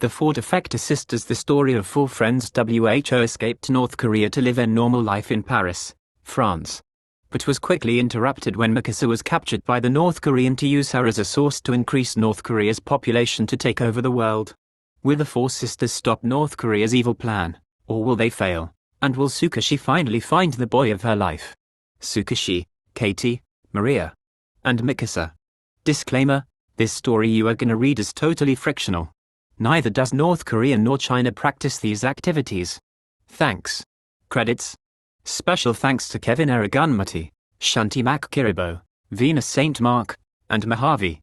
The four Defector sisters. The story of four friends who escaped North Korea to live a normal life in Paris, France. But was quickly interrupted when Mikasa was captured by the North Korean to use her as a source to increase North Korea's population to take over the world. Will the four sisters stop North Korea's evil plan, or will they fail? And will Tsukushi finally find the boy of her life? Tsukushi, Katie, Maria, and Mikasa. Disclaimer: this story you are gonna read is totally fictional. Neither does North Korea nor China practice these activities. Thanks. Credits. Special thanks to Kevin Aragunmati, Shanti Makkiribo, Venus St. Mark, and Mojave.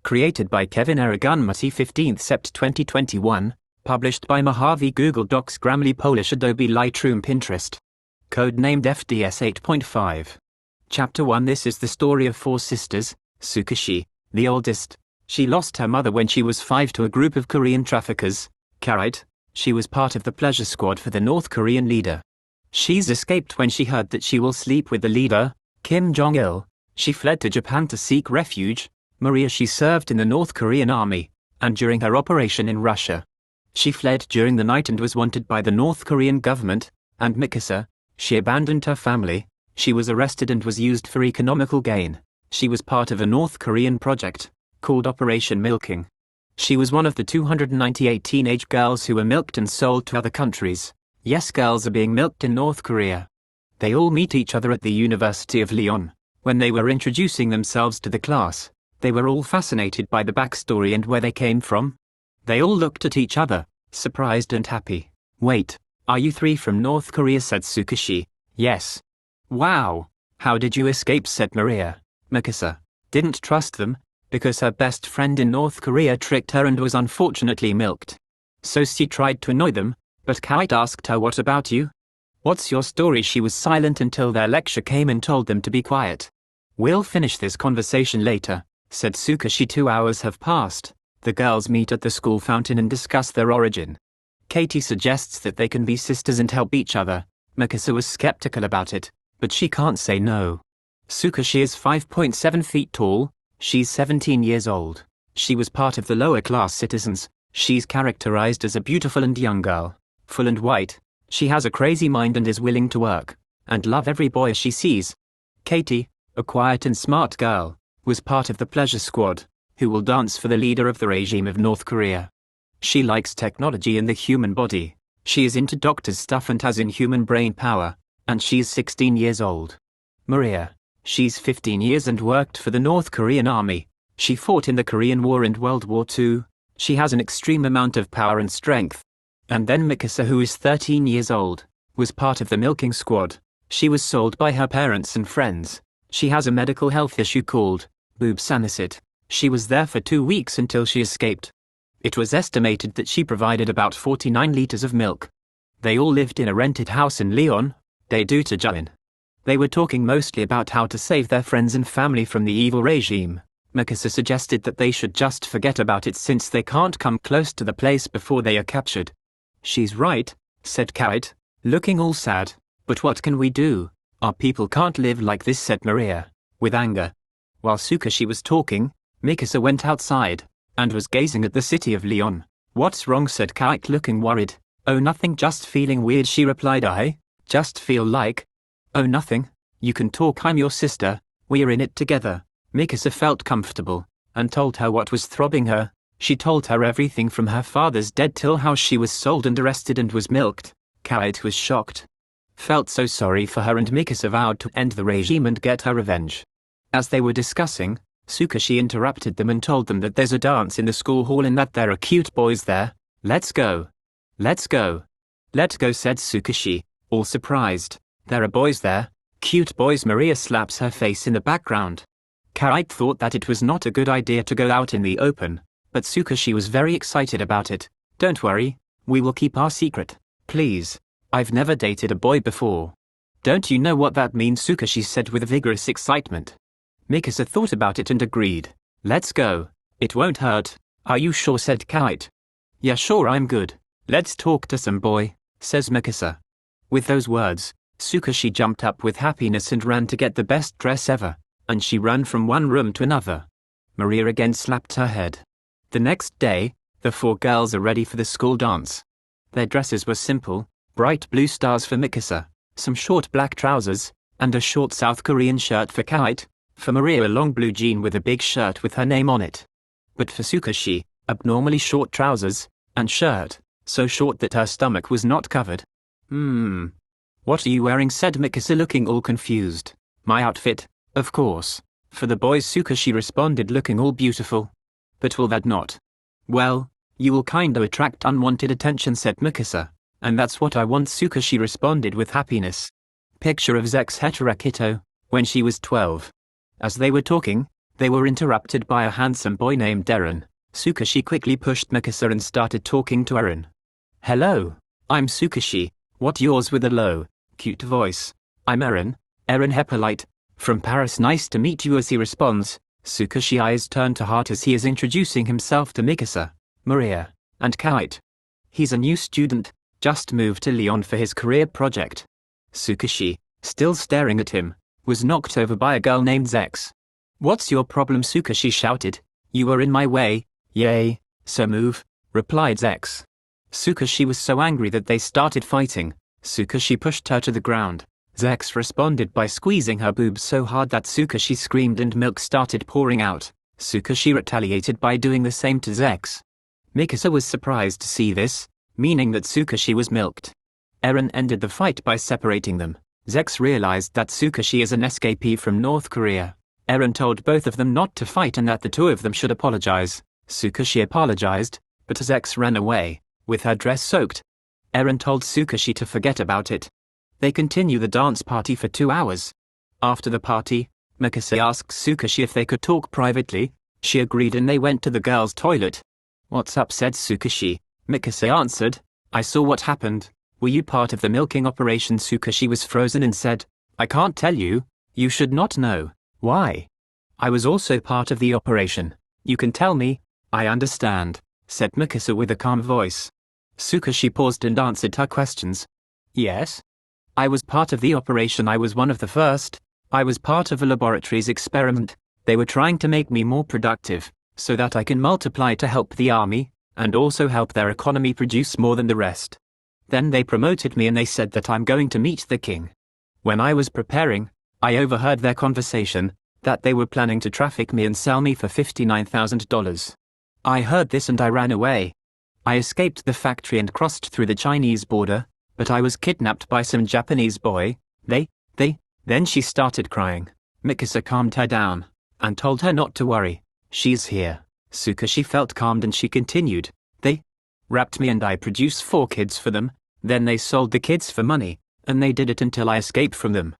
Created by Kevin Aragunmati, 15th Sept 2021. Published by Mojave, Google Docs, Grammarly, Polish, Adobe Lightroom, Pinterest. Codenamed FDS 8.5. Chapter 1. This is the story of four sisters. Tsukushi, the oldest. She lost her mother when she was 5 to a group of Korean traffickers. Carried. She was part of the pleasure squad for the North Korean leader. She's escaped when she heard that she will sleep with the leader, Kim Jong-il. She fled to Japan to seek refuge. Maria, she served in the North Korean army, and during her operation in Russia. She fled during the night and was wanted by the North Korean government. And Mikasa, she abandoned her family. She was arrested and was used for economical gain. She was part of a North Korean project called Operation Milking. She was one of the 298 teenage girls who were milked and sold to other countries. Yes, girls are being milked in North Korea. They all meet each other at the University of Lyon. When they were introducing themselves to the class, they were all fascinated by the backstory and where they came from. They all looked at each other, surprised and happy. Wait, are you three from North Korea? Said Tsukushi. Yes. Wow, how did you escape? Said Maria. Mikasa didn't trust them, because her best friend in North Korea tricked her and was unfortunately milked. So she tried to annoy them, but Kite asked her, what about you? What's your story? She was silent until their lecturer came and told them to be quiet. We'll finish this conversation later, said Tsukushi. 2 hours have passed. The girls meet at the school fountain and discuss their origin. Katie suggests that they can be sisters and help each other. Mikasa was skeptical about it, but she can't say no. Tsukushi is 5.7 feet tall. She's 17 years old. She was part of the lower class citizens. She's characterized as a beautiful and young girl, full and white. She has a crazy mind and is willing to work and love every boy she sees. Katie, a quiet and smart girl, was part of the pleasure squad, who will dance for the leader of the regime of North Korea. She likes technology and the human body. She is into doctor's stuff and has inhuman brain power, and she's 16 years old. Maria, she's 15 years and worked for the North Korean army. She fought in the Korean War and World War II. She has an extreme amount of power and strength. And then Mikasa, who is 13 years old, was part of the milking squad. She was sold by her parents and friends. She has a medical health issue called boob sanicit. She was there for 2 weeks until she escaped. It was estimated that she provided about 49 liters of milk. They all lived in a rented house in Lyon. They do to join. They were talking mostly about how to save their friends and family from the evil regime. Mikasa suggested that they should just forget about it since they can't come close to the place before they are captured. She's right, said Kite, looking all sad. But what can we do? Our people can't live like this, said Maria, with anger. While Tsukushi was talking, Mikasa went outside and was gazing at the city of Lyon. What's wrong? Said Kite, looking worried. Oh, nothing, just feeling weird, she replied. I just feel like. Oh, nothing. You can talk, I'm your sister. We're in it together. Mikasa felt comfortable and told her what was throbbing her. She told her everything from her father's death till how she was sold and arrested and was milked. Kite was shocked. Felt so sorry for her, and Mikasa vowed to end the regime and get her revenge. As they were discussing, Tsukushi interrupted them and told them that there's a dance in the school hall and that there are cute boys there. Let's go. Let's go. Let's go, said Tsukushi, all surprised. There are boys there. Cute boys. Maria slaps her face in the background. Kite thought that it was not a good idea to go out in the open, but Tsukushi was very excited about it. Don't worry, we will keep our secret. Please. I've never dated a boy before. Don't you know what that means? Tsukushi said with vigorous excitement. Mikasa thought about it and agreed. Let's go. It won't hurt. Are you sure? Said Kite. Yeah, sure, I'm good. Let's talk to some boy, says Mikasa. With those words, Tsukushi jumped up with happiness and ran to get the best dress ever, and she ran from one room to another. Maria again slapped her head. The next day, The 4 girls are ready for the school dance. Their dresses were simple, bright blue stars for Mikasa, some short black trousers, and a short South Korean shirt for Kite, for Maria a long blue jean with a big shirt with her name on it. But for Tsukashi, abnormally short trousers, and shirt, so short that her stomach was not covered. What are you wearing? Said Mikasa looking all confused. My outfit, of course. For the boys Tsukashi responded looking all beautiful. But will that not? Well, you will kinda attract unwanted attention said Mikasa, and that's what I want Tsukashi responded with happiness. Picture of Zex Heterakito, when she was 12. As they were talking, they were interrupted by a handsome boy named Eren. Tsukashi quickly pushed Mikasa and started talking to Eren. Hello, I'm Tsukashi, what yours with a low, cute voice. I'm Eren Hippolyte, from Paris. Nice to meet you as he responds. Tsukashi eyes turn to heart as he is introducing himself to Mikasa, Maria, and Kite. He's a new student, just moved to Lyon for his career project. Tsukashi, still staring at him, was knocked over by a girl named Zex. What's your problem? Tsukashi shouted. You were in my way. Yay, so move, replied Zex. Tsukashi was so angry that they started fighting. Tsukashi pushed her to the ground. Zex responded by squeezing her boobs so hard that Tsukashi screamed and milk started pouring out. Tsukashi retaliated by doing the same to Zex. Mikasa was surprised to see this, meaning that Tsukashi was milked. Eren ended the fight by separating them. Zex realized that Tsukashi is an escapee from North Korea. Eren told both of them not to fight and that the 2 of them should apologize. Tsukashi apologized, but Zex ran away, with her dress soaked. Eren told Tsukashi to forget about it. They continue the dance party for 2 hours. After the party, Mikasa asked Tsukashi if they could talk privately. She agreed and they went to the girls' toilet. What's up? Said Tsukashi. Mikasa answered, I saw what happened. Were you part of the milking operation? Tsukashi was frozen and said, I can't tell you. You should not know. Why? I was also part of the operation. You can tell me. I understand, said Mikasa with a calm voice. Tsukashi paused and answered her questions. Yes? I was part of the operation. I was one of the first. I was part of a laboratory's experiment. They were trying to make me more productive, so that I can multiply to help the army, and also help their economy produce more than the rest. Then they promoted me and they said that I'm going to meet the king. When I was preparing, I overheard their conversation, that they were planning to traffic me and sell me for $59,000. I heard this and I ran away. I escaped the factory and crossed through the Chinese border, but I was kidnapped by some Japanese boy. Then she started crying. Mikasa calmed her down, and told her not to worry. She's here. Tsukashi felt calmed and she continued. They raped me and I produced 4 kids for them. Then they sold the kids for money, and they did it until I escaped from them.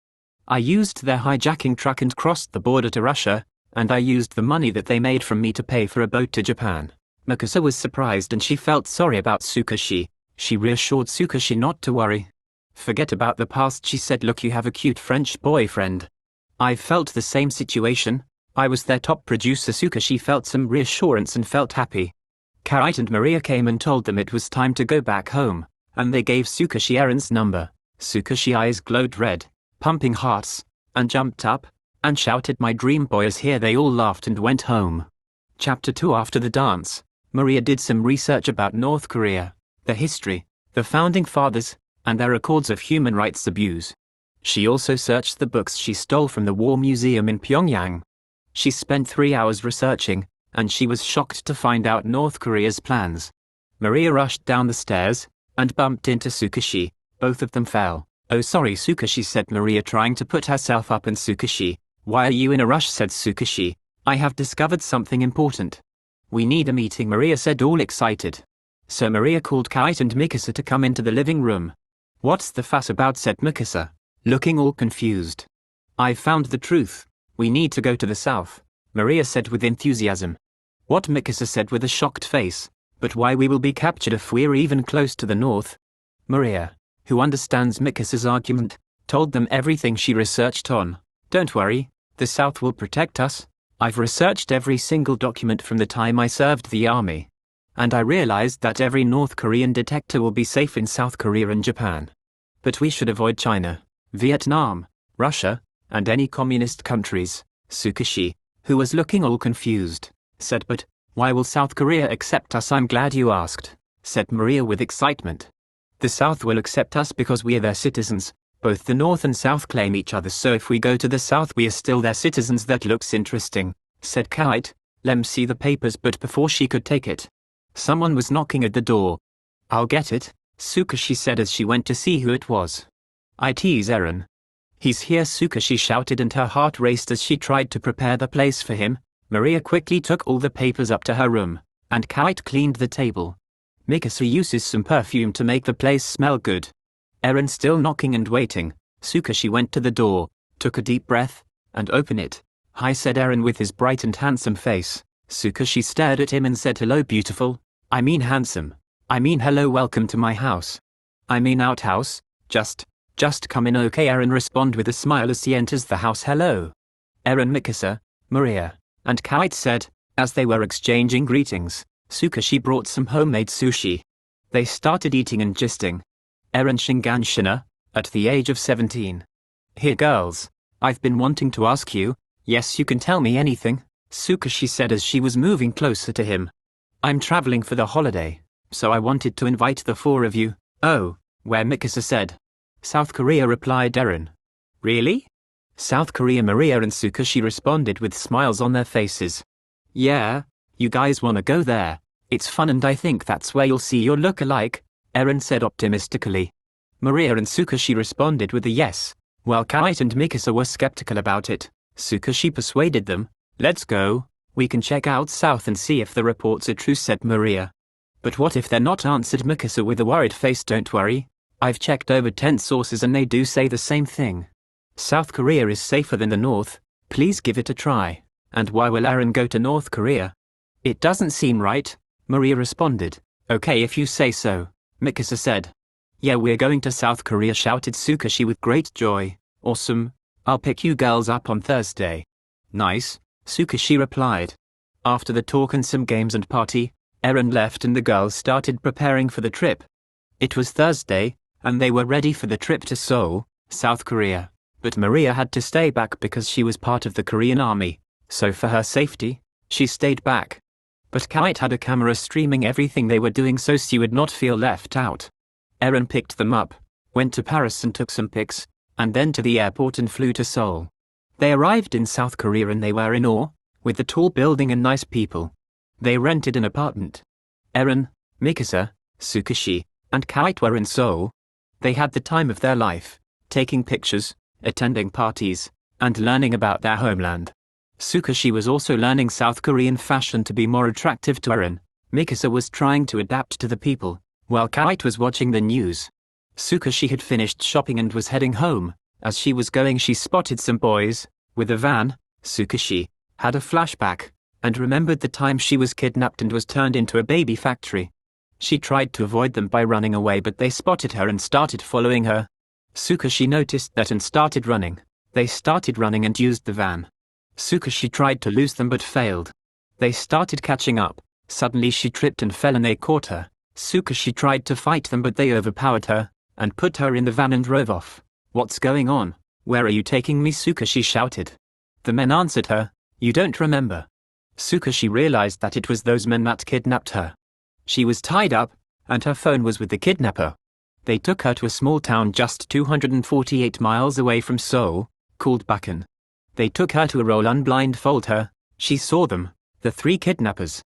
I used their hijacking truck and crossed the border to Russia, and I used the money that they made from me to pay for a boat to Japan. Mikasa was surprised and she felt sorry about Tsukashi. She reassured Tsukashi not to worry. Forget about the past, she said. Look, you have a cute French boyfriend. I felt the same situation. I was their top producer. Tsukashi felt some reassurance and felt happy. Kite and Maria came and told them it was time to go back home, and they gave Tsukashi Eren's number. Tsukashi eyes glowed red, pumping hearts, and jumped up, and shouted, my dream boy is here. They all laughed and went home. Chapter 2. After the dance, Maria did some research about North Korea, the history, the founding fathers, and their records of human rights abuse. She also searched the books she stole from the War Museum in Pyongyang. She spent 3 hours researching, and she was shocked to find out North Korea's plans. Maria rushed down the stairs, and bumped into Tsukashi. Both of them fell. Oh sorry Tsukashi, said Maria, trying to put herself up. And Tsukashi, why are you in a rush? Said Tsukashi. I have discovered something important. We need a meeting, Maria said, all excited. So Maria called Kite and Mikasa to come into the living room. What's the fuss about? Said Mikasa, looking all confused. I've found the truth. We need to go to the south, Maria said with enthusiasm. What? Mikasa said with a shocked face. But why? We will be captured if we're even close to the north. Maria, who understands Mikasa's argument, told them everything she researched on. Don't worry, the south will protect us. I've researched every single document from the time I served the army. And I realized that every North Korean detector will be safe in South Korea and Japan. But we should avoid China, Vietnam, Russia, and any communist countries. Tsukashi, who was looking all confused, said, but Why will South Korea accept us? I'm glad you asked, said Maria with excitement. The South will accept us because we are their citizens. Both the North and South claim each other, so if we go to the South we are still their citizens. That looks interesting, said Kite. Lem see the papers, but before she could take it, someone was knocking at the door. I'll get it, Sukashi said as she went to see who it was. It's Eren. He's here, Sukashi shouted, and her heart raced as she tried to prepare the place for him. Maria quickly took all the papers up to her room, and Kite cleaned the table. Mikasa uses some perfume to make the place smell good. Eren still knocking and waiting. Sukashi went to the door, took a deep breath, and opened it. Hi, said Eren with his bright and handsome face. Sukashi stared at him and said, hello, beautiful. I mean handsome. I mean hello, welcome to my house. I mean outhouse. Just come in, okay, Eren responded with a smile as he enters the house. Hello. Eren, Mikasa, Maria, and Kite said, as they were exchanging greetings. Sukashi brought some homemade sushi. They started eating and gisting. Eren Shinganshina, at the age of 17. Here girls, I've been wanting to ask you. Yes, you can tell me anything, Sukashi said as she was moving closer to him. I'm traveling for the holiday, so I wanted to invite the four of you. Oh, where? Mikasa said. South Korea, replied Eren. Really? South Korea, Maria and Sukashi responded with smiles on their faces. Yeah, you guys wanna go there? It's fun and I think that's where you'll see your look-alike, Eren said optimistically. Maria and Sukashi responded with a yes, while Kite and Mikasa were skeptical about it. Sukashi persuaded them. Let's go. We can check out South and see if the reports are true, said Maria. But what if they're not, answered Mikasa with a worried face. Don't worry. I've checked over 10 sources and they do say the same thing. South Korea is safer than the North. Please give it a try. And why will Eren go to North Korea? It doesn't seem right, Maria responded. Okay, if you say so, Mikasa said. Yeah, we're going to South Korea, shouted Sukashi with great joy. Awesome. I'll pick you girls up on Thursday. Nice, Sukashi replied. After the talk and some games and party, Eren left and the girls started preparing for the trip. It was Thursday, and they were ready for the trip to Seoul, South Korea. But Maria had to stay back because she was part of the Korean army, so for her safety, she stayed back. But Kite had a camera streaming everything they were doing so she would not feel left out. Eren picked them up, went to Paris and took some pics, and then to the airport and flew to Seoul. They arrived in South Korea and they were in awe, with the tall building and nice people. They rented an apartment. Eren, Mikasa, Sukashi, and Kite were in Seoul. They had the time of their life, taking pictures, attending parties, and learning about their homeland. Sukashi was also learning South Korean fashion to be more attractive to Eren. Mikasa was trying to adapt to the people, while Kite was watching the news. Sukashi had finished shopping and was heading home. As she was going, she spotted some boys with a van. Sukashi had a flashback and remembered the time she was kidnapped and was turned into a baby factory. She tried to avoid them by running away, but they spotted her and started following her. Sukashi noticed that and started running. They started running and used the van. Sukashi tried to lose them but failed. They started catching up. Suddenly she tripped and fell and they caught her. Sukashi tried to fight them but they overpowered her and put her in the van and drove off. What's going on? Where are you taking me? Sukashi shouted. The men answered her, you don't remember. Sukashi realized that it was those men that kidnapped her. She was tied up, and her phone was with the kidnapper. They took her to a small town just 248 miles away from Seoul, called Bakan. They took her to a roll and blindfolded her. She saw them, the three kidnappers.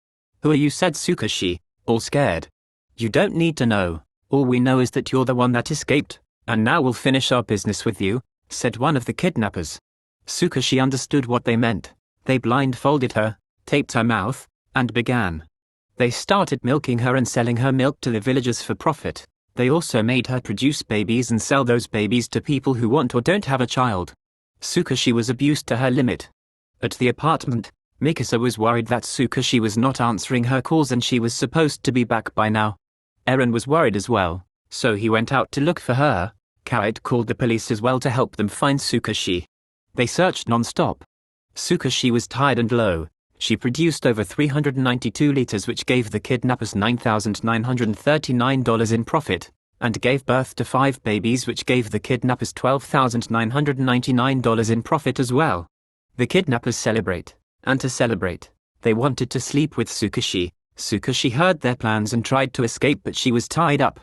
Who are you? Said Sukashi, all scared. You don't need to know. All we know is that you're the one that escaped, and now we'll finish our business with you, said one of the kidnappers. Sukashi understood what they meant. They blindfolded her, taped her mouth, and began. They started milking her and selling her milk to the villagers for profit. They also made her produce babies and sell those babies to people who want or don't have a child. Sukashi was abused to her limit. At the apartment, Mikasa was worried that Sukashi was not answering her calls and she was supposed to be back by now. Eren was worried as well, so he went out to look for her. Kite called the police as well to help them find Sukashi. They searched non-stop. Sukashi was tired and low. She produced over 392 liters, which gave the kidnappers $9,939 in profit, and gave birth to 5 babies, which gave the kidnappers $12,999 in profit as well. The kidnappers celebrate, and to celebrate, They wanted to sleep with Tsukushi. Tsukushi heard their plans and tried to escape, but she was tied up.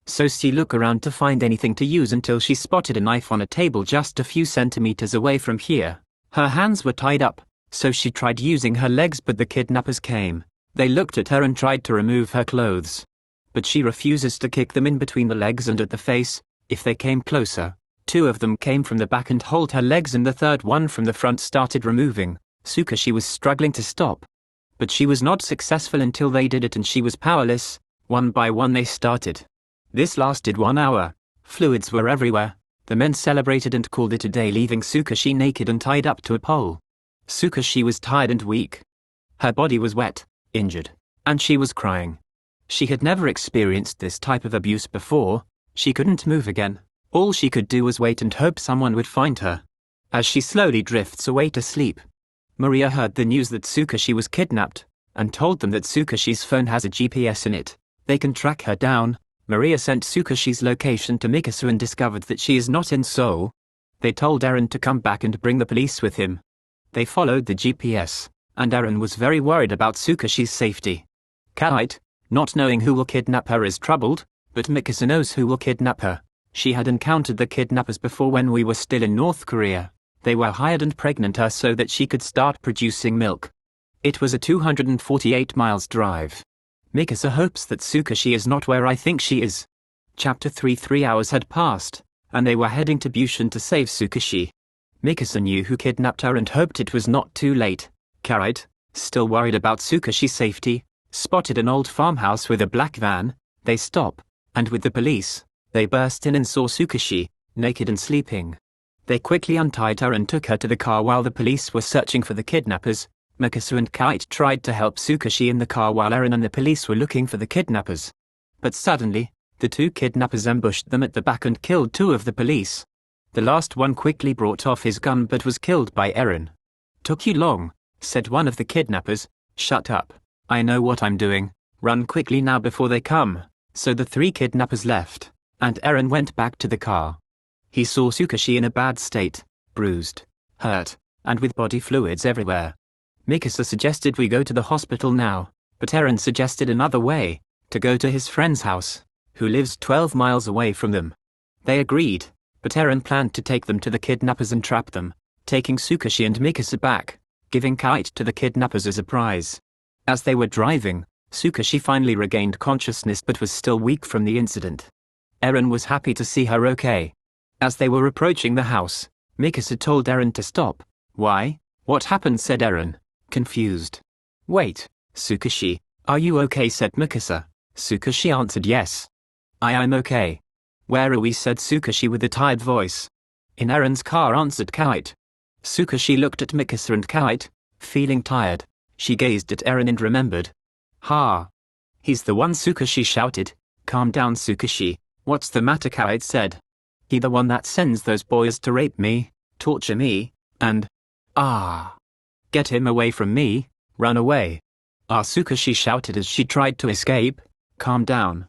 So she looked around to find anything to use until she spotted a knife on a table just a few centimeters away from here. Her hands were tied up, so she tried using her legs, but the kidnappers came. They looked at her and tried to remove her clothes. But she refuses to kick them in between the legs and at the face. If they came closer, two of them came from the back and held her legs, and the third one from the front started removing. Tsukushi was struggling to stop, but she was not successful until they did it, and she was powerless. One by one they started. This lasted 1 hour. Fluids were everywhere. The men celebrated and called it a day, leaving Tsukushi naked and tied up to a pole. Tsukushi was tired and weak. Her body was wet, injured, and she was crying. She had never experienced this type of abuse before. She couldn't move again. All she could do was wait and hope someone would find her. As she slowly drifts away to sleep, Maria heard the news that Tsukushi was kidnapped, and told them that Tsukushi's phone has a GPS in it. They can track her down. Maria sent Tsukushi's location to Mikasa and discovered that she is not in Seoul. They told Eren to come back and bring the police with him. They followed the GPS, and Eren was very worried about Tsukushi's safety. Kite, not knowing who will kidnap her, is troubled, but Mikasa knows who will kidnap her. She had encountered the kidnappers before when we were still in North Korea. They were hired and pregnant her so that she could start producing milk. It was a 248 miles drive. Mikasa hopes that Tsukushi is not where I think she is. Chapter 3. 3 hours had passed, and they were heading to Busan to save Tsukushi. Mikasa knew who kidnapped her and hoped it was not too late. Kite, still worried about Tsukushi's safety, spotted an old farmhouse with a black van. They stop, and with the police, they burst in and saw Tsukushi, naked and sleeping. They quickly untied her and took her to the car while the police were searching for the kidnappers. Mikasa and Kite tried to help Tsukushi in the car while Eren and the police were looking for the kidnappers. But suddenly, the two kidnappers ambushed them at the back and killed two of the police. The last one quickly brought off his gun but was killed by Eren. "Took you long," said one of the kidnappers. "Shut up. I know what I'm doing. Run quickly now before they come." So the three kidnappers left, and Eren went back to the car. He saw Tsukushi in a bad state, bruised, hurt, and with body fluids everywhere. Mikasa suggested we go to the hospital now, but Eren suggested another way, to go to his friend's house, who lives 12 miles away from them. They agreed, but Eren planned to take them to the kidnappers and trap them, taking Tsukushi and Mikasa back, giving Kite to the kidnappers as a prize. As they were driving, Tsukushi finally regained consciousness but was still weak from the incident. Eren was happy to see her okay. As they were approaching the house, Mikasa told Eren to stop. "Why? What happened?" said Eren, confused. "Wait, Tsukushi, are you okay?" said Mikasa. Tsukushi answered yes. I am okay." "Where are we?" said Tsukushi with a tired voice. "In Eren's car," answered Kite. Tsukushi looked at Mikasa and Kite, feeling tired. She gazed at Eren and remembered. "Ha! He's the one," Tsukushi shouted. "Calm down, Tsukushi. What's the matter?" Kite said. "He the one that sends those boys to rape me, torture me, and... get him away from me, run away." Tsukushi shouted as she tried to escape. Calm down,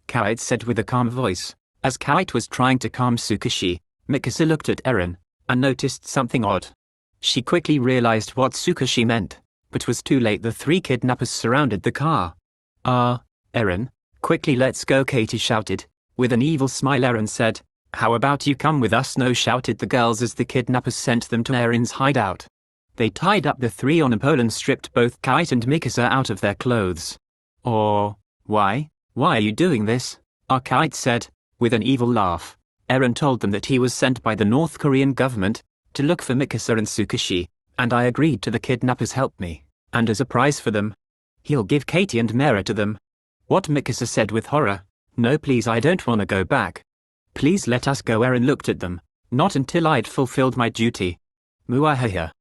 Kite said with a calm voice. As Kite was trying to calm Tsukushi, Mikasa looked at Eren, and noticed something odd. She quickly realized what Tsukushi meant, but was too late. The three kidnappers surrounded the car. Eren, quickly let's go," Katie shouted. With an evil smile Eren said, "How about you come with us?" "No," shouted the girls as the kidnappers sent them to Eren's hideout. They tied up the three on a pole and stripped both Kite and Mikasa out of their clothes. Why are you doing this?" Kite said, with an evil laugh. Eren told them that he was sent by the North Korean government to look for Mikasa and Tsukushi, and I agreed to the kidnappers help me, and as a prize for them, he'll give Katie and Mera to them. What? Mikasa said with horror. "No, please, I don't want to go back. Please let us go." Eren looked at them. "Not until I'd fulfilled my duty." Muahaha.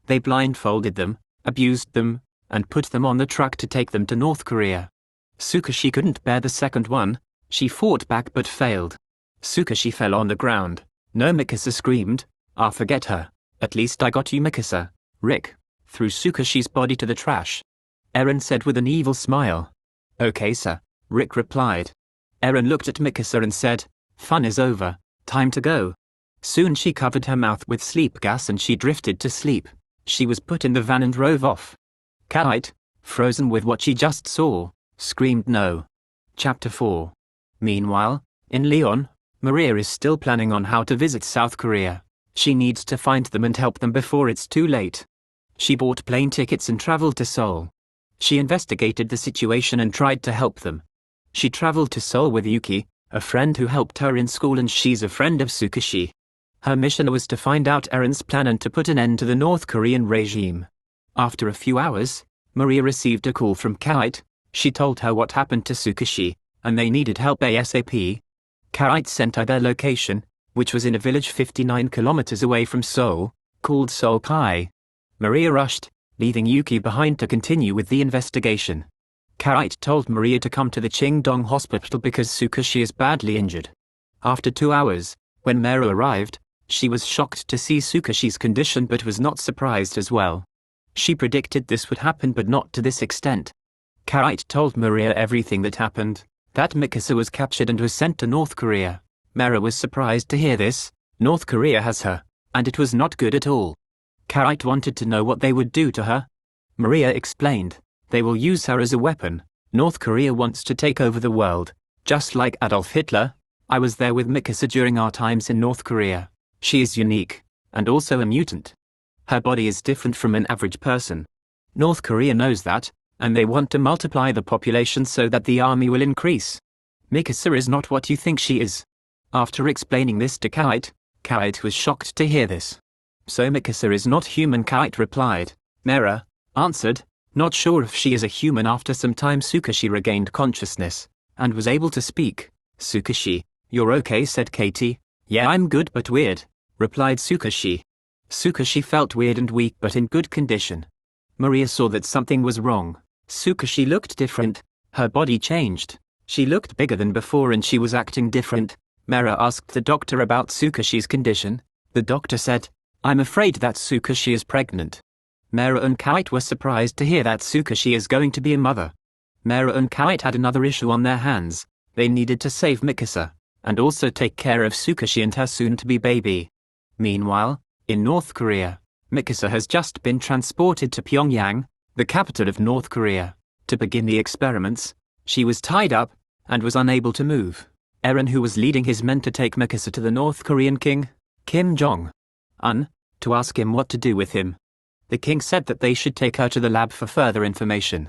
They blindfolded them, abused them, and put them on the truck to take them to North Korea. Tsukushi couldn't bear the second one. She fought back but failed. Tsukushi fell on the ground. "No," Mikasa screamed. Forget her. At least I got you." Mikasa, Rick, threw Tsukushi's body to the trash. Eren said with an evil smile. "Okay, sir," Rick replied. Eren looked at Mikasa and said, "Fun is over. Time to go." Soon she covered her mouth with sleep gas and she drifted to sleep. She was put in the van and drove off. Kite, frozen with what she just saw, screamed no. Chapter 4. Meanwhile, in Lyon, Maria is still planning on how to visit South Korea. She needs to find them and help them before it's too late. She bought plane tickets and traveled to Seoul. She investigated the situation and tried to help them. She traveled to Seoul with Yuki, a friend who helped her in school, and she's a friend of Tsukushi. Her mission was to find out Eren's plan and to put an end to the North Korean regime. After a few hours, Maria received a call from Kite. She told her what happened to Tsukushi, and they needed help ASAP. Kite sent her their location, which was in a village 59 kilometers away from Seoul, called Seoul Kai. Maria rushed, leaving Yuki behind to continue with the investigation. Kite told Maria to come to the Qingdong hospital because Tsukushi is badly injured. After 2 hours, when Maria arrived, she was shocked to see Tsukushi's condition but was not surprised as well. She predicted this would happen but not to this extent. Kite told Maria everything that happened, that Mikasa was captured and was sent to North Korea. Maria was surprised to hear this. North Korea has her, and it was not good at all. Kite wanted to know what they would do to her. Maria explained, they will use her as a weapon. North Korea wants to take over the world, just like Adolf Hitler. I was there with Mikasa during our times in North Korea. She is unique, and also a mutant. Her body is different from an average person. North Korea knows that, and they want to multiply the population so that the army will increase. Mikasa is not what you think she is. After explaining this to Kite, Kite was shocked to hear this. So Mikasa is not human, Kite replied. Maria answered, not sure if she is a human. After some time Tsukushi regained consciousness, and was able to speak. Tsukushi, you're okay, said Katie. Yeah, I'm good but weird, replied Tsukushi. Tsukushi felt weird and weak but in good condition. Maria saw that something was wrong. Tsukushi looked different. Her body changed. She looked bigger than before and she was acting different. Maria asked the doctor about Tsukushi's condition. The doctor said, I'm afraid that Tsukushi is pregnant. Maria and Kite were surprised to hear that Tsukushi is going to be a mother. Maria and Kite had another issue on their hands. They needed to save Mikasa, and also take care of Tsukushi and her soon-to-be baby. Meanwhile, in North Korea, Mikasa has just been transported to Pyongyang, the capital of North Korea, to begin the experiments. She was tied up, and was unable to move. Eren, who was leading his men to take Mikasa to the North Korean king, Kim Jong-un, to ask him what to do with him. The king said that they should take her to the lab for further information.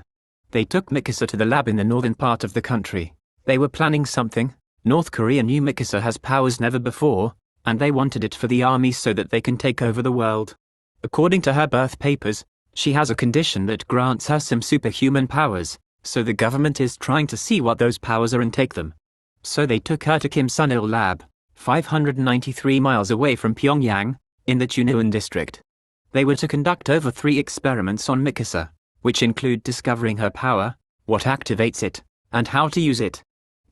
They took Mikasa to the lab in the northern part of the country. They were planning something. North Korea knew Mikasa has powers never before, and they wanted it for the army so that they can take over the world. According to her birth papers, she has a condition that grants her some superhuman powers, so the government is trying to see what those powers are and take them. So they took her to Kim Sunil Lab, 593 miles away from Pyongyang, in the Chunuan district. They were to conduct over 3 experiments on Mikasa, which include discovering her power, what activates it, and how to use it.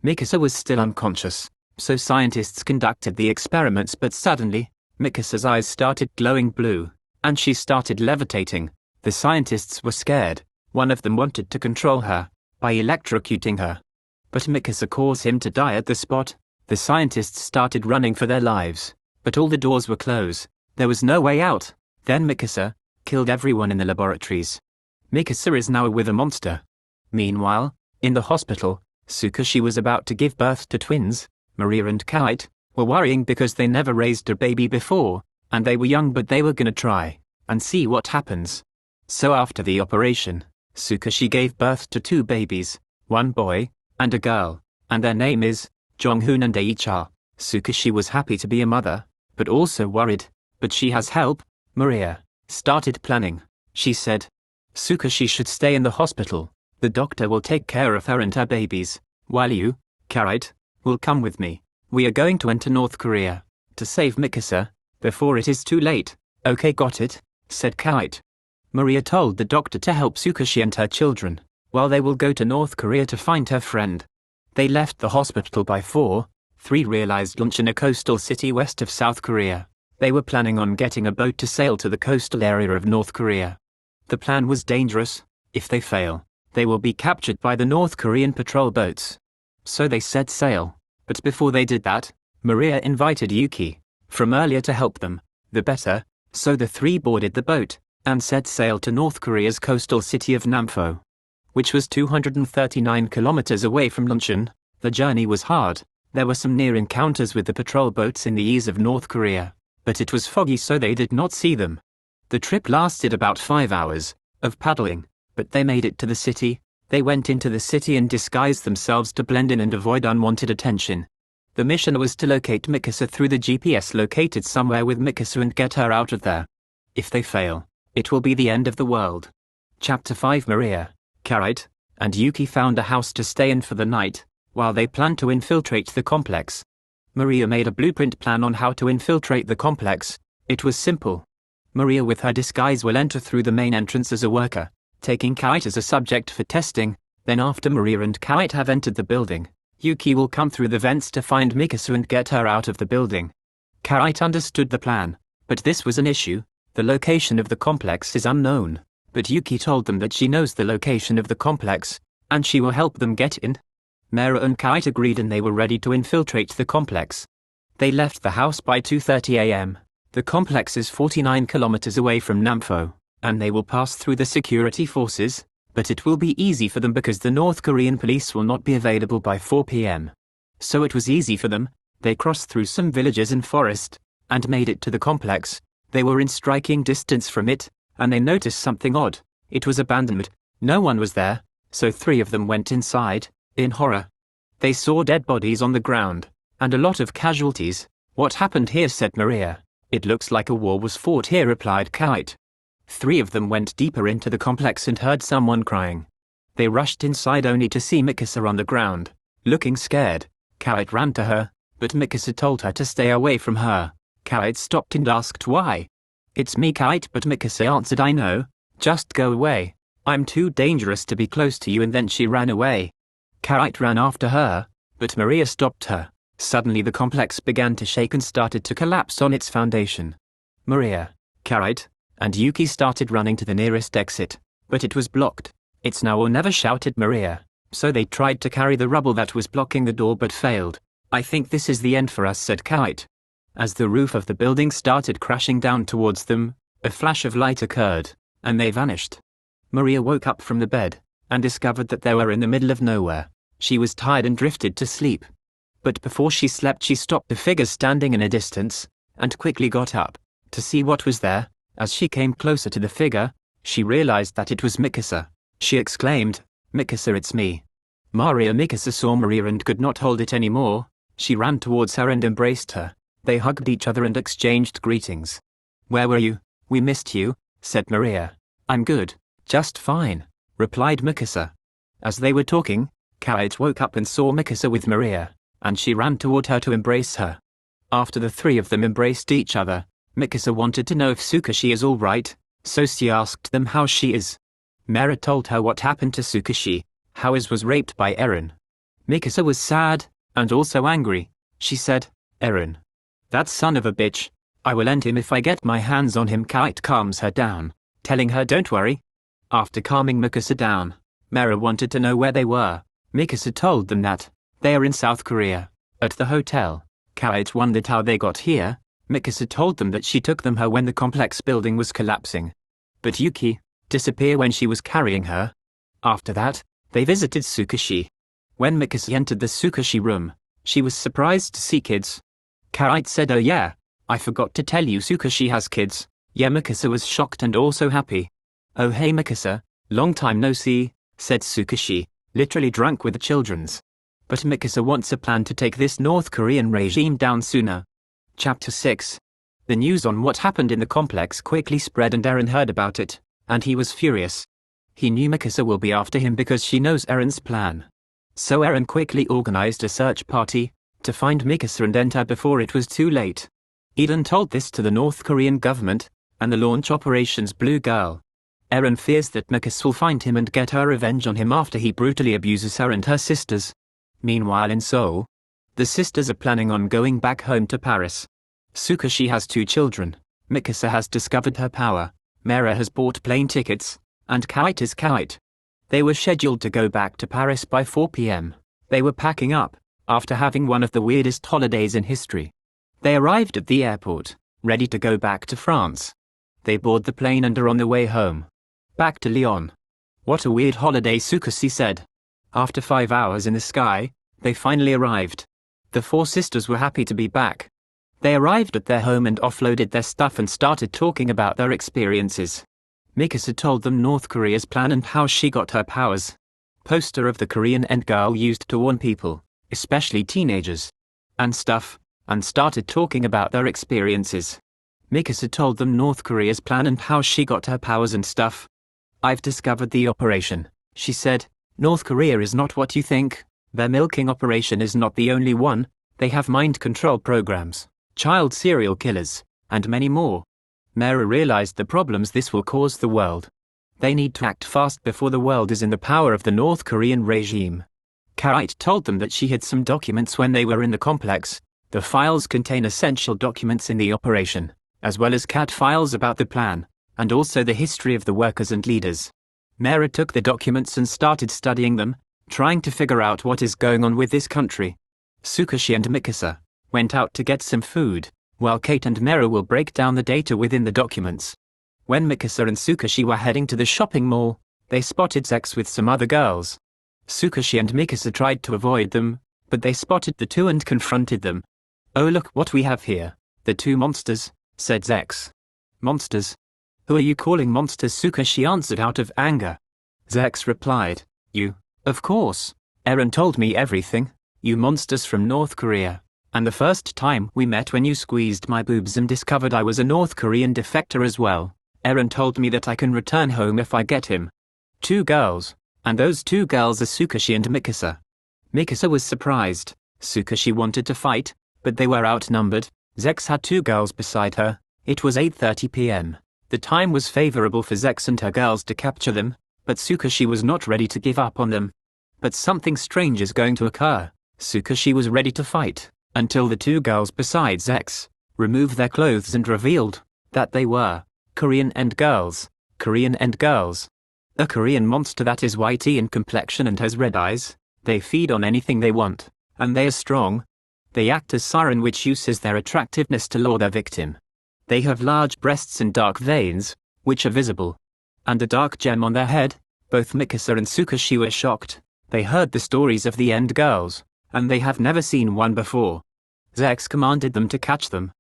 Mikasa was still unconscious, so scientists conducted the experiments, but suddenly, Mikasa's eyes started glowing blue, and she started levitating. The scientists were scared. One of them wanted to control her by electrocuting her. But Mikasa caused him to die at the spot. The scientists started running for their lives, but all the doors were closed. There was no way out. Then Mikasa killed everyone in the laboratories. Mikasa is now with a monster. Meanwhile, in the hospital, Tsukushi was about to give birth to twins. Maria and Kite were worrying because they never raised a baby before, and they were young, but they were gonna try and see what happens. So after the operation, Tsukushi gave birth to 2 babies, 1 boy and a girl, and their name is Jonghoon and Aicha. Tsukushi was happy to be a mother, but also worried. But she has help. Maria started planning. She said, Tsukushi should stay in the hospital. The doctor will take care of her and her babies, while you, Kite, will come with me. We are going to enter North Korea to save Mikasa before it is too late. Okay, got it, said Kite. Maria told the doctor to help Tsukushi and her children, while they will go to North Korea to find her friend. They left the hospital by 4:03 realized lunch in a coastal city west of South Korea. They were planning on getting a boat to sail to the coastal area of North Korea. The plan was dangerous. If they fail, they will be captured by the North Korean patrol boats. So they set sail. But before they did that, Maria invited Yuki from earlier to help them. The better, so the 3 boarded the boat. and set sail to North Korea's coastal city of Nampo, which was 239 kilometers away from Luncheon. The journey was hard. There were some near encounters with the patrol boats in the ease of North Korea, but it was foggy so they did not see them. The trip lasted about 5 hours of paddling, but they made it to the city. They went into the city and disguised themselves to blend in and avoid unwanted attention. The mission was to locate Mikasa through the GPS located somewhere with Mikasa and get her out of there. If they fail, it will be the end of the world. Chapter 5. Maria, Kite, and Yuki found a house to stay in for the night, while they planned to infiltrate the complex. Maria made a blueprint plan on how to infiltrate the complex. It was simple. Maria with her disguise will enter through the main entrance as a worker, taking Kite as a subject for testing. Then after Maria and Kite have entered the building, Yuki will come through the vents to find Mikasa and get her out of the building. Kite understood the plan, but this was an issue. The location of the complex is unknown, but Yuki told them that she knows the location of the complex, and she will help them get in. Mera and Kite agreed and they were ready to infiltrate the complex. They left the house by 2:30 a.m. The complex is 49 kilometers away from Nampo, and they will pass through the security forces, but it will be easy for them because the North Korean police will not be available by 4 p.m. So it was easy for them. They crossed through some villages and forest, and made it to the complex. They were in striking distance from it, and they noticed something odd. It was abandoned. No one was there, so 3 of them went inside, in horror. They saw dead bodies on the ground, and a lot of casualties. What happened here? Said Maria. It looks like a war was fought here, replied Kite. 3 of them went deeper into the complex and heard someone crying. They rushed inside only to see Mikasa on the ground, looking scared. Kite ran to her, but Mikasa told her to stay away from her. Kite stopped and asked why. It's me, Kite, but Mikasa answered, I know, just go away. I'm too dangerous to be close to you, and then she ran away. Kite ran after her, but Maria stopped her. Suddenly the complex began to shake and started to collapse on its foundation. Maria, Kite, and Yuki started running to the nearest exit, but it was blocked. It's now or never, shouted Maria. So they tried to carry the rubble that was blocking the door but failed. I think this is the end for us, said Kite. As the roof of the building started crashing down towards them, a flash of light occurred, and they vanished. Maria woke up from the bed, and discovered that they were in the middle of nowhere. She was tired and drifted to sleep. But before she slept she stopped the figure standing in a distance, and quickly got up, to see what was there. As she came closer to the figure, she realized that it was Mikasa. She exclaimed, Mikasa, it's me. Mikasa saw Maria and could not hold it anymore. She ran towards her and embraced her. They hugged each other and exchanged greetings. Where were you? We missed you, said Maria. I'm good, just fine, replied Mikasa. As they were talking, Kite woke up and saw Mikasa with Maria, and she ran toward her to embrace her. After the 3 of them embraced each other, Mikasa wanted to know if Tsukushi is all right, so she asked them how she is. Mera told her what happened to Tsukushi, how Iz was raped by Eren. Mikasa was sad, and also angry. She said, Eren, that son of a bitch, I will end him if I get my hands on him. Kite calms her down, telling her don't worry. After calming Mikasa down, Mera wanted to know where they were. Mikasa told them that they are in South Korea, at the hotel. Kite wondered how they got here. Mikasa told them that she took them her when the complex building was collapsing. But Yuki disappeared when she was carrying her. After that, they visited Tsukushi. When Mikasa entered the Tsukushi room, she was surprised to see kids. Kite said, oh yeah, I forgot to tell you Tsukushi has kids. Yeah, Mikasa was shocked and also happy. Oh hey Mikasa, long time no see, said Tsukushi, literally drunk with the children's. But Mikasa wants a plan to take this North Korean regime down sooner. Chapter 6. The news on what happened in the complex quickly spread and Eren heard about it, and he was furious. He knew Mikasa will be after him because she knows Eren's plan. So Eren quickly organized a search party to find Mikasa and end her before it was too late. Eden told this to the North Korean government and the launch operation's Blue Girl. Eren fears that Mikasa will find him and get her revenge on him after he brutally abuses her and her sisters. Meanwhile in Seoul, the sisters are planning on going back home to Paris. Tsukushi has 2 children. Mikasa has discovered her power. Mera has bought plane tickets, and Kite is Kite. They were scheduled to go back to Paris by 4 p.m. They were packing up, after having one of the weirdest holidays in history. They arrived at the airport, ready to go back to France. They board the plane and are on the way home. Back to Lyon. What a weird holiday, Sukashi said. After 5 hours in the sky, they finally arrived. The four sisters were happy to be back. They arrived at their home and offloaded their stuff and started talking about their experiences. Mikasa told them North Korea's plan and how she got her powers. Poster of the Korean End girl used to warn people, especially teenagers, and stuff, and started talking about their experiences. Mikasa told them North Korea's plan and how she got her powers and stuff. I've discovered the operation, she said. North Korea is not what you think. Their milking operation is not the only one. They have mind control programs, child serial killers, and many more. Mera realized the problems this will cause the world. They need to act fast before the world is in the power of the North Korean regime. Kite told them that she hid some documents when they were in the complex. The files contain essential documents in the operation, as well as CAD files about the plan, and also the history of the workers and leaders. Mera took the documents and started studying them, trying to figure out what is going on with this country. Sukashi and Mikasa went out to get some food, while Kate and Mera will break down the data within the documents. When Mikasa and Sukashi were heading to the shopping mall, they spotted Zex with some other girls. Sukashi and Mikasa tried to avoid them, but they spotted the two and confronted them. Oh, look what we have here. The two monsters, said Zex. Monsters? Who are you calling monsters? Sukashi answered out of anger. Zex replied, You, of course. Eren told me everything. You monsters from North Korea. And the first time we met when you squeezed my boobs and discovered I was a North Korean defector as well. Eren told me that I can return home if I get him. 2 girls. And those 2 girls are Sukashi and Mikasa. Mikasa was surprised. Sukashi wanted to fight, but they were outnumbered. Zex had 2 girls beside her. It was 8:30 p.m. The time was favorable for Zex and her girls to capture them, but Sukashi was not ready to give up on them. But something strange is going to occur. Sukashi was ready to fight, until the 2 girls beside Zex removed their clothes and revealed that they were Korean End girls. Korean End girls. A Korean monster that is whitey in complexion and has red eyes. They feed on anything they want, and they are strong. They act as siren which uses their attractiveness to lure their victim. They have large breasts and dark veins, which are visible, and a dark gem on their head. Both Mikasa and Sukashi were shocked. They heard the stories of the End girls, and they have never seen one before. Zex commanded them to catch them.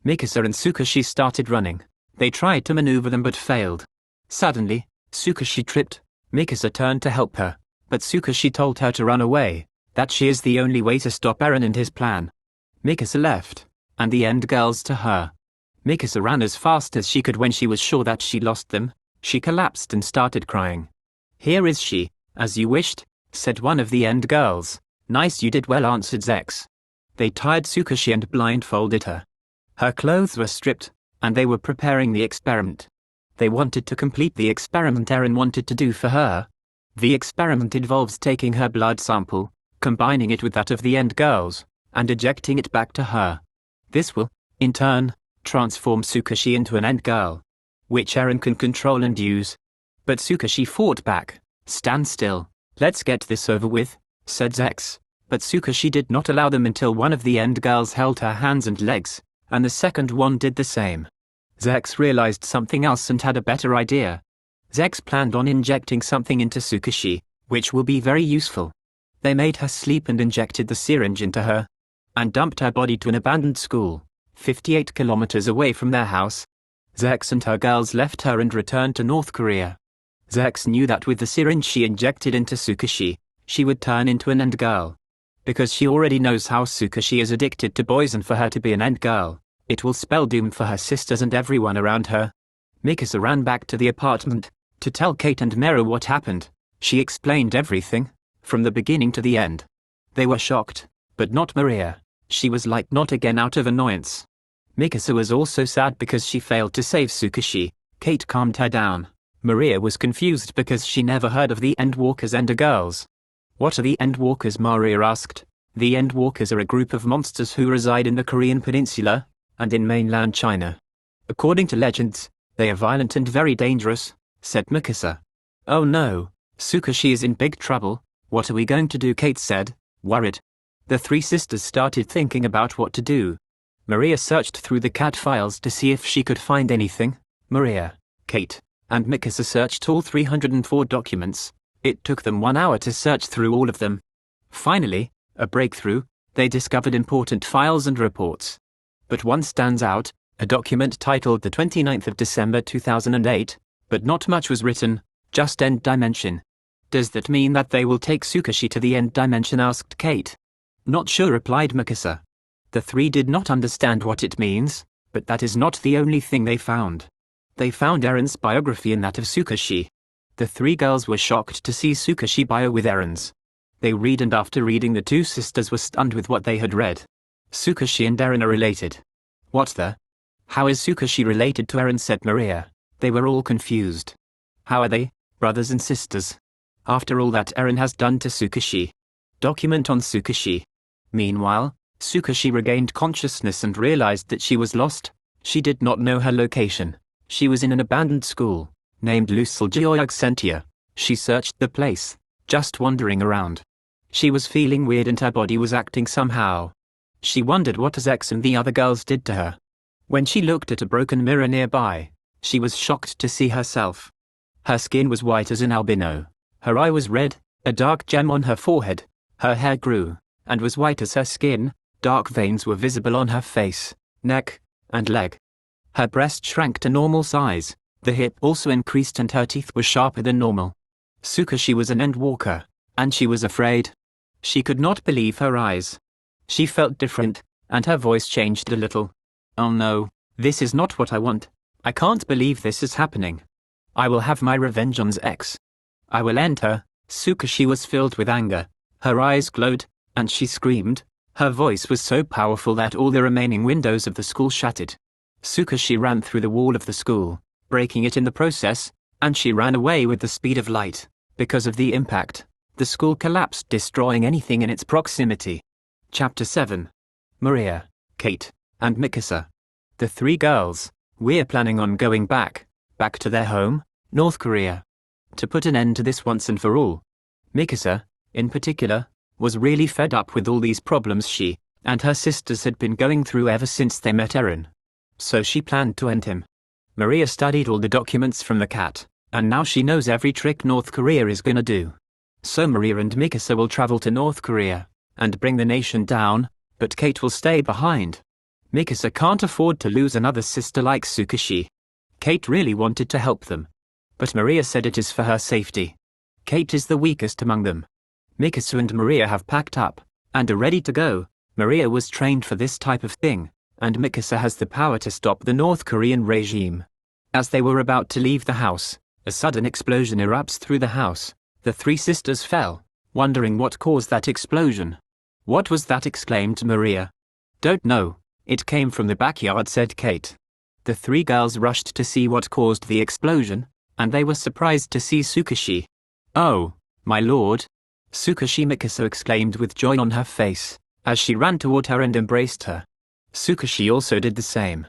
Mikasa and Sukashi started running. They tried to maneuver them but failed. Suddenly, Sukashi tripped. Mikasa turned to help her, but Sukashi told her to run away, that she is the only way to stop Eren and his plan. Mikasa left, and the End girls to her. Mikasa ran as fast as she could. When she was sure that she lost them, she collapsed and started crying. Here is she, as you wished, said one of the End girls. Nice, you did well, answered Zex. They tied Sukashi and blindfolded her. Her clothes were stripped, and they were preparing the experiment. They wanted to complete the experiment Eren wanted to do for her. The experiment involves taking her blood sample, combining it with that of the End girls, and ejecting it back to her. This will, in turn, transform Sukashi into an End girl, which Eren can control and use. But Sukashi fought back. Stand still. Let's get this over with, said Zex. But Sukashi did not allow them until one of the End girls held her hands and legs, and the second one did the same. Zex realized something else and had a better idea. Zex planned on injecting something into Sukashi, which will be very useful. They made her sleep and injected the syringe into her, and dumped her body to an abandoned school, 58 kilometers away from their house. Zex and her girls left her and returned to North Korea. Zex knew that with the syringe she injected into Sukashi, she would turn into an End girl. Because she already knows how Sukashi is addicted to boys, and for her to be an End girl, it will spell doom for her sisters and everyone around her. Mikasa ran back to the apartment to tell Kate and Mera what happened. She explained everything, from the beginning to the end. They were shocked, but not Maria. She was like not again out of annoyance. Mikasa was also sad because she failed to save Sukashi. Kate calmed her down. Maria was confused because she never heard of the Endwalkers Ender girls. What are the Endwalkers? Maria asked. The Endwalkers are a group of monsters who reside in the Korean peninsula and in mainland China. According to legends, they are violent and very dangerous, said Mikasa. Oh no, Sukashi is in big trouble. What are we going to do? Kate said, worried. The 3 sisters started thinking about what to do. Maria searched through the CAD files to see if she could find anything, Maria, Kate, and Mikasa searched all 304 documents. It took them 1 hour to search through all of them. Finally, a breakthrough, they discovered important files and reports. But one stands out, a document titled the 29th of December 2008, but not much was written, just end dimension. Does that mean that they will take Tsukushi to the end dimension? Asked Kate. Not sure, replied Mikasa. The three did not understand what it means, but that is not the only thing they found. They found Eren's biography and that of Tsukushi. The three girls were shocked to see Tsukushi bio with Eren's. They read, and after reading, the two sisters were stunned with what they had read. Tsukushi and Eren are related. What the? How is Tsukushi related to Eren? Said Maria. They were all confused. How are they, brothers and sisters? After all that Eren has done to Tsukushi. Document on Tsukushi. Meanwhile, Tsukushi regained consciousness and realized that she was lost. She did not know her location. She was in an abandoned school, named Lusalgioyagsentia. She searched the place, just wandering around. She was feeling weird and her body was acting somehow. She wondered what Zex and the other girls did to her. When she looked at a broken mirror nearby, she was shocked to see herself. Her skin was white as an albino. Her eye was red, a dark gem on her forehead. Her hair grew, and was white as her skin. Dark veins were visible on her face, neck, and leg. Her breast shrank to normal size. The hip also increased and her teeth were sharper than normal. Tsukushi was an endwalker, and she was afraid. She could not believe her eyes. She felt different, and her voice changed a little. Oh no, this is not what I want. I can't believe this is happening. I will have my revenge on Zex. I will end her. Tsukushi was filled with anger. Her eyes glowed, and she screamed. Her voice was so powerful that all the remaining windows of the school shattered. Tsukushi ran through the wall of the school, breaking it in the process, and she ran away with the speed of light. Because of the impact, the school collapsed, destroying anything in its proximity. Chapter 7. Maria, Kate, and Mikasa. The three girls. We're planning on going back to their home, North Korea. To put an end to this once and for all. Mikasa, in particular, was really fed up with all these problems she and her sisters had been going through ever since they met Eren. So she planned to end him. Maria studied all the documents from the cat, and now she knows every trick North Korea is gonna do. So Maria and Mikasa will travel to North Korea and bring the nation down, but Kate will stay behind. Mikasa can't afford to lose another sister like Tsukushi. Kate really wanted to help them, but Maria said it is for her safety. Kate is the weakest among them. Mikasa and Maria have packed up and are ready to go. Maria was trained for this type of thing, and Mikasa has the power to stop the North Korean regime. As they were about to leave the house, a sudden explosion erupts through the house. The three sisters fell, wondering what caused that explosion. What was that? Exclaimed Maria. Don't know, it came from the backyard, said Kate. The three girls rushed to see what caused the explosion, and they were surprised to see Tsukushi. Oh, my lord! Tsukushi, Mikasa exclaimed with joy on her face, as she ran toward her and embraced her. Tsukushi also did the same.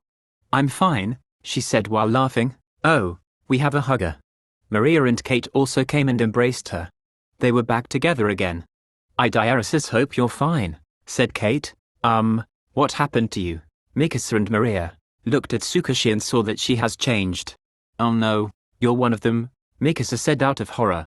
I'm fine, she said while laughing. Oh, we have a hugger. Maria and Kate also came and embraced her. They were back together again. I Diaresis hope you're fine, said Kate. What happened to you? Mikasa and Maria looked at Tsukushi and saw that she has changed. Oh no, you're one of them, Mikasa said out of horror.